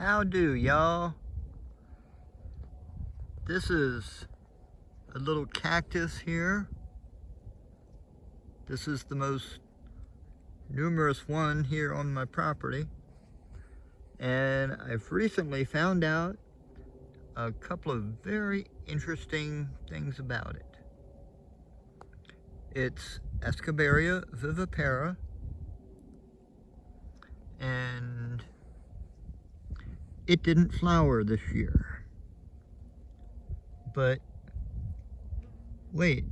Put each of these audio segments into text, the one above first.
How do, y'all? This is a little cactus here. This is the most numerous one here on my property. And I've recently found out a couple of very interesting things about it. It's Escobaria vivipara, and it didn't flower this year. But wait,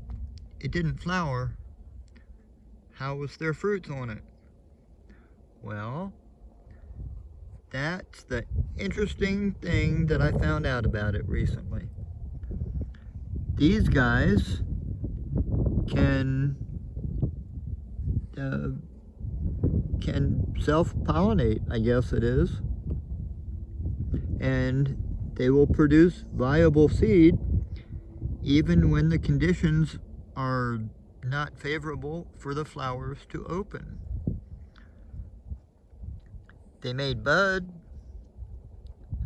it didn't flower. How was there fruits on it? Well, that's the interesting thing that I found out about it recently. These guys can self-pollinate, I guess it is, and they will produce viable seed even when the conditions are not favorable for the flowers to open. They made bud.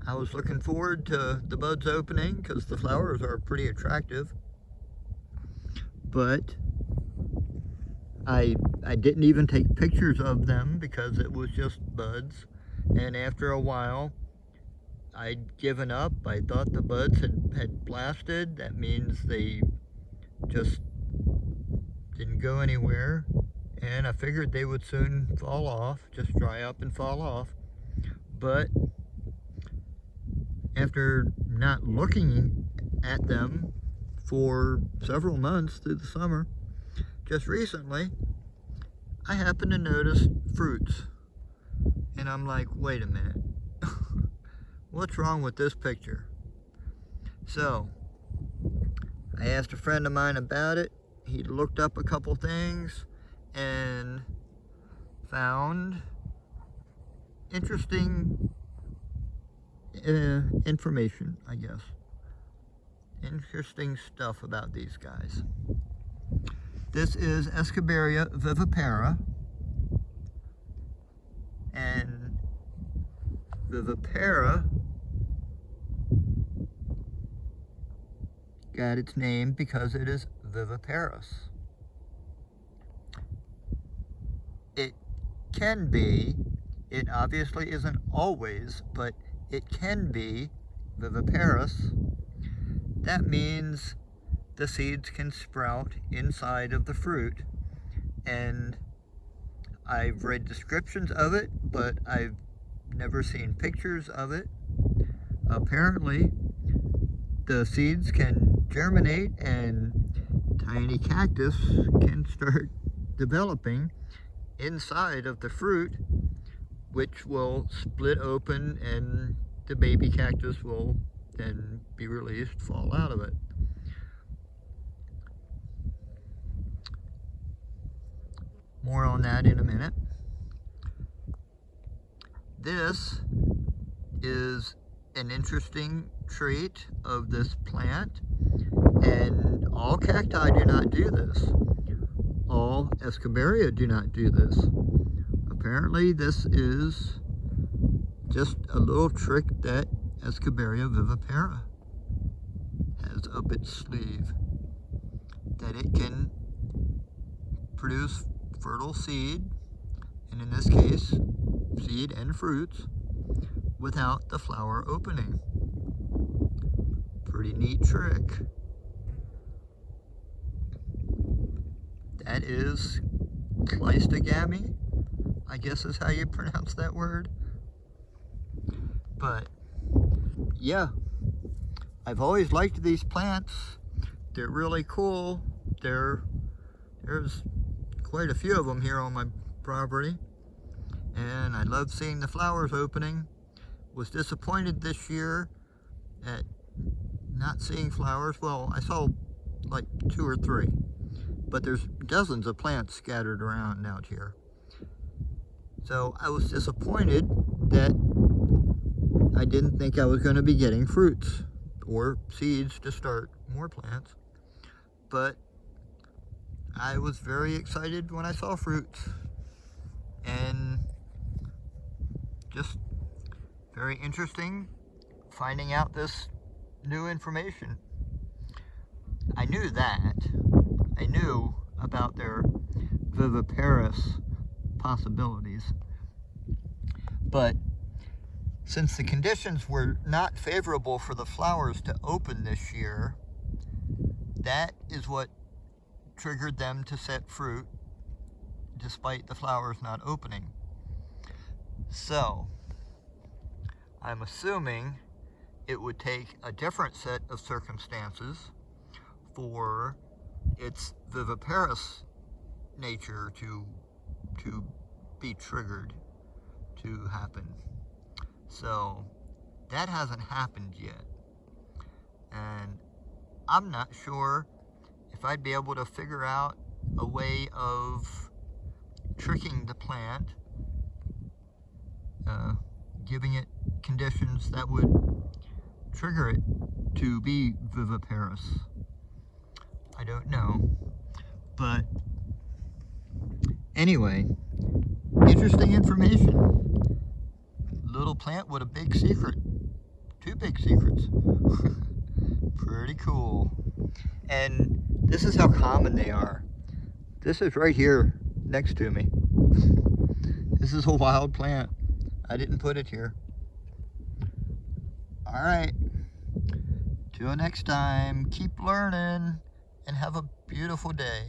I was looking forward to the buds opening because the flowers are pretty attractive. But I didn't even take pictures of them because it was just buds. And after a while, I'd given up. I thought the buds had blasted. That means they just didn't go anywhere. And I figured they would soon fall off, just dry up and fall off. But after not looking at them for several months through the summer, just recently, I happened to notice fruits. And I'm like, wait a minute. What's wrong with this picture? So, I asked a friend of mine about it. He looked up a couple things and found interesting information, I guess. Interesting stuff about these guys. This is Escobaria vivipara, and vivipara got its name because it is viviparous. It can be, it obviously isn't always, but it can be viviparous. That means the seeds can sprout inside of the fruit, and I've read descriptions of it, but I've never seen pictures of it. Apparently, the seeds can germinate and tiny cactus can start developing inside of the fruit, which will split open and the baby cactus will then be released, fall out of it. More on that in a minute. This is an interesting trait of this plant, and all cacti do not do this. All Escobaria do not do this. Apparently this is just a little trick that Escobaria vivipara has up its sleeve, that it can produce fertile seed, and in this case, seed and fruits, without the flower opening. Pretty neat trick. That is cleistogamy, I guess is how you pronounce that word. But yeah, I've always liked these plants. They're really cool. There's quite a few of them here on my property, and I love seeing the flowers opening. Was disappointed this year at not seeing flowers. Well, I saw like 2 or 3, but there's dozens of plants scattered around out here. So I was disappointed that I didn't think I was going to be getting fruits or seeds to start more plants. But I was very excited when I saw fruits, and just very interesting finding out this new information. I knew that. I knew about their viviparous possibilities. But since the conditions were not favorable for the flowers to open this year, that is what triggered them to set fruit despite the flowers not opening. So, I'm assuming it would take a different set of circumstances for its viviparous nature to be triggered to happen. So that hasn't happened yet, and I'm not sure if I'd be able to figure out a way of tricking the plant, giving it conditions that would trigger it to be viviparous. I don't know, but anyway, interesting information. Little plant with a big secret. 2 big secrets. Pretty cool. And this is how common they are. This is right here next to me. This is a wild plant. I didn't put it here. Alright. Till next time, keep learning and have a beautiful day.